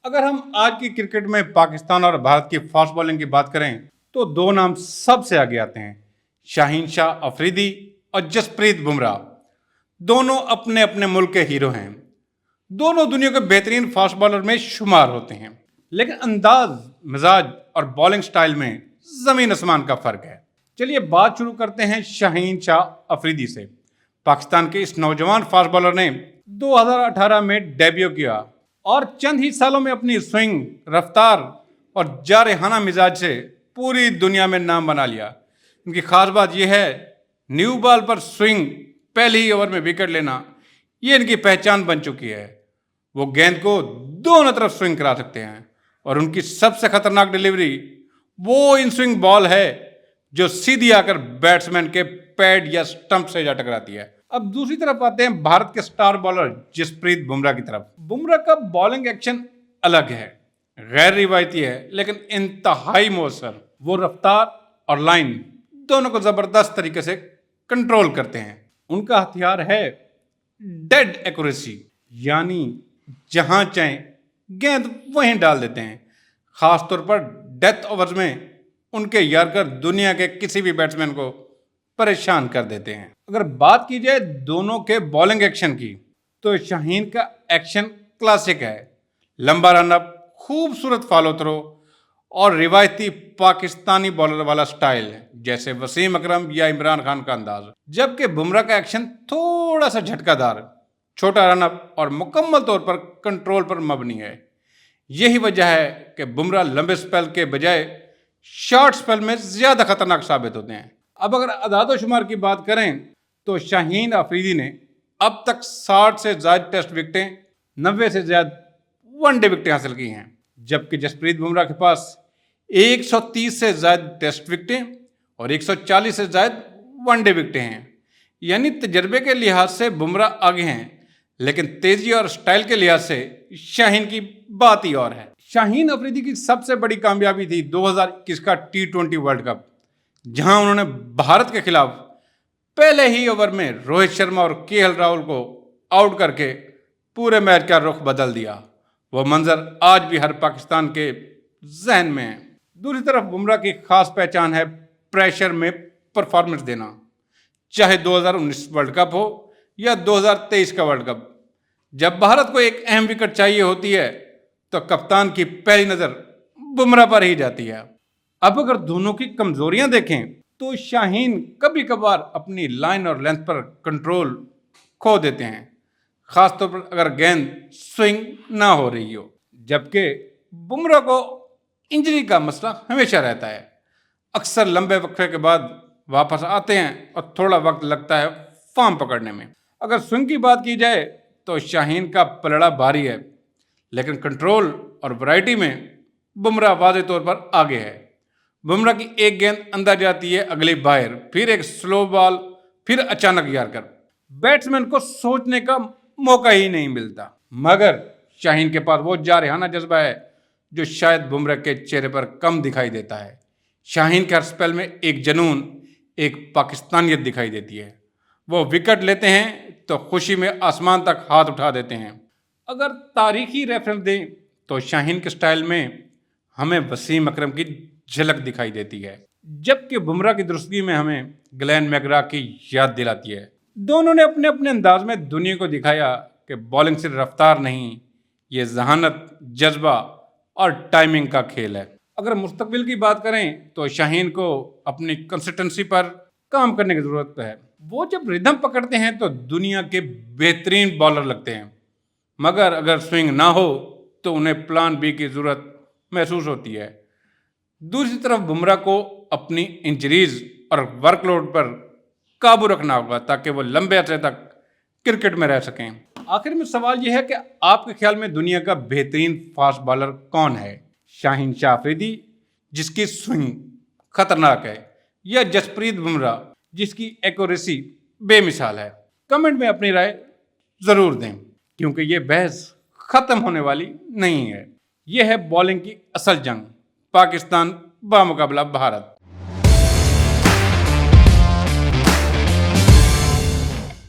اگر ہم آج کی کرکٹ میں پاکستان اور بھارت کی فاسٹ بالنگ کی بات کریں تو دو نام سب سے آگے آتے ہیں، شاہین شاہ افریدی اور جسپریت بمراہ۔ دونوں اپنے اپنے ملک کے ہیرو ہیں، دونوں دنیا کے بہترین فاسٹ بالر میں شمار ہوتے ہیں، لیکن انداز، مزاج اور بالنگ سٹائل میں زمین آسمان کا فرق ہے۔ چلیے بات شروع کرتے ہیں شاہین شاہ افریدی سے۔ پاکستان کے اس نوجوان فاسٹ بالر نے 2018 میں ڈیبیو کیا اور چند ہی سالوں میں اپنی سوئنگ، رفتار اور جارحانہ مزاج سے پوری دنیا میں نام بنا لیا۔ ان کی خاص بات یہ ہے، نیو بال پر سوئنگ، پہلے ہی اوور میں وکٹ لینا، یہ ان کی پہچان بن چکی ہے۔ وہ گیند کو دونوں طرف سوئنگ کرا سکتے ہیں اور ان کی سب سے خطرناک ڈیلیوری وہ ان سوئنگ بال ہے جو سیدھی آ کر بیٹسمین کے پیڈ یا سٹمپ سے جا ٹکراتی ہے۔ اب دوسری طرف آتے ہیں بھارت کے سٹار بالر جسپریت بمراہ کی طرف۔ بمراہ کا بالنگ ایکشن الگ ہے، غیر روایتی ہے لیکن انتہائی مؤثر۔ وہ رفتار اور لائن دونوں کو زبردست طریقے سے کنٹرول کرتے ہیں۔ ان کا ہتھیار ہے ڈیڈ ایکوریسی، یعنی جہاں چاہیں گیند وہیں ڈال دیتے ہیں۔ خاص طور پر ڈیتھ اوورز میں ان کے یارکر دنیا کے کسی بھی بیٹسمین کو پریشان کر دیتے ہیں۔ اگر بات کی جائے دونوں کے بالنگ ایکشن کی تو شاہین کا ایکشن کلاسک ہے، لمبا رن اپ، خوبصورت فالو تھرو اور روایتی پاکستانی بالر والا سٹائل جیسے وسیم اکرم یا عمران خان کا انداز۔ جبکہ بمراہ کا ایکشن تھوڑا سا جھٹکا دار، چھوٹا رن اپ اور مکمل طور پر کنٹرول پر مبنی ہے۔ یہی وجہ ہے کہ بمراہ لمبے سپیل کے بجائے شارٹ سپیل میں زیادہ خطرناک ثابت ہوتے ہیں۔ اب اگر اعداد و شمار کی بات کریں تو شاہین افریدی نے اب تک 60 سے زائد ٹیسٹ وکٹیں، 90 سے زائد ون ڈے وکٹیں حاصل کی ہیں، جبکہ جسپریت بمراہ کے پاس 130 سے زائد ٹیسٹ وکٹیں اور 140 سے زائد ون ڈے وکٹیں ہیں۔ یعنی تجربے کے لحاظ سے بمراہ آگے ہیں، لیکن تیزی اور سٹائل کے لحاظ سے شاہین کی بات ہی اور ہے۔ شاہین افریدی کی سب سے بڑی کامیابی تھی 2021 کا T20 ورلڈ کپ، جہاں انہوں نے بھارت کے خلاف پہلے ہی اوور میں روہت شرما اور KL راہل کو آؤٹ کر کے پورے میچ کا رخ بدل دیا۔ وہ منظر آج بھی ہر پاکستان کے ذہن میں ہے۔ دوسری طرف بمراہ کی خاص پہچان ہے پریشر میں پرفارمنس دینا، چاہے 2019 ورلڈ کپ ہو یا 2023 کا ورلڈ کپ۔ جب بھارت کو ایک اہم وکٹ چاہیے ہوتی ہے تو کپتان کی پہلی نظر بمراہ پر ہی جاتی ہے۔ اب اگر دونوں کی کمزوریاں دیکھیں تو شاہین کبھی کبھار اپنی لائن اور لینتھ پر کنٹرول کھو دیتے ہیں، خاص طور پر اگر گیند سوئنگ نہ ہو رہی ہو، جبکہ بمراہ کو انجری کا مسئلہ ہمیشہ رہتا ہے۔ اکثر لمبے وقفے کے بعد واپس آتے ہیں اور تھوڑا وقت لگتا ہے فارم پکڑنے میں۔ اگر سوئنگ کی بات کی جائے تو شاہین کا پلڑا بھاری ہے، لیکن کنٹرول اور ورائٹی میں بمراہ واضح طور پر آگے ہے۔ بمراہ کی ایک گیند اندر جاتی ہے، اگلی باہر، پھر ایک سلو بال، پھر اچانک یارکر۔ بیٹسمین کو سوچنے کا موقع ہی نہیں ملتا۔ مگر شاہین کے پاس وہ جارحانہ جذبہ ہے جو شاید بمراہ کے چہرے پر کم دکھائی دیتا ہے۔ شاہین کے ہر سپیل میں ایک جنون، ایک پاکستانیت دکھائی دیتی ہے۔ وہ وکٹ لیتے ہیں تو خوشی میں آسمان تک ہاتھ اٹھا دیتے ہیں۔ اگر تاریخی ریفرنس دیں تو شاہین کے سٹائل میں ہمیں وسیم اکرم کی جھلک دکھائی دیتی ہے، جبکہ بمراہ کی درستگی میں ہمیں گلین میکگرا کی یاد دلاتی ہے۔ دونوں نے اپنے اپنے انداز میں دنیا کو دکھایا کہ بالنگ صرف رفتار نہیں، یہ ذہانت، جذبہ اور ٹائمنگ کا کھیل ہے۔ اگر مستقبل کی بات کریں تو شاہین کو اپنی کنسسٹنسی پر کام کرنے کی ضرورت ہے۔ وہ جب ردھم پکڑتے ہیں تو دنیا کے بہترین بالر لگتے ہیں، مگر اگر سوئنگ نہ ہو تو انہیں پلان بی کی ضرورت محسوس ہوتی ہے۔ دوسری طرف بمراہ کو اپنی انجریز اور ورک لوڈ پر قابو رکھنا ہوگا تاکہ وہ لمبے عرصے تک کرکٹ میں رہ سکیں۔ آخر میں سوال یہ ہے کہ آپ کے خیال میں دنیا کا بہترین فاسٹ بالر کون ہے؟ شاہین شاہ افریدی جس کی سوئنگ خطرناک ہے، یا جسپریت بمراہ جس کی ایکوریسی بے مثال ہے؟ کمنٹ میں اپنی رائے ضرور دیں، کیونکہ یہ بحث ختم ہونے والی نہیں ہے۔ یہ ہے بالنگ کی اصل جنگ، پاکستان بامقابلہ بھارت۔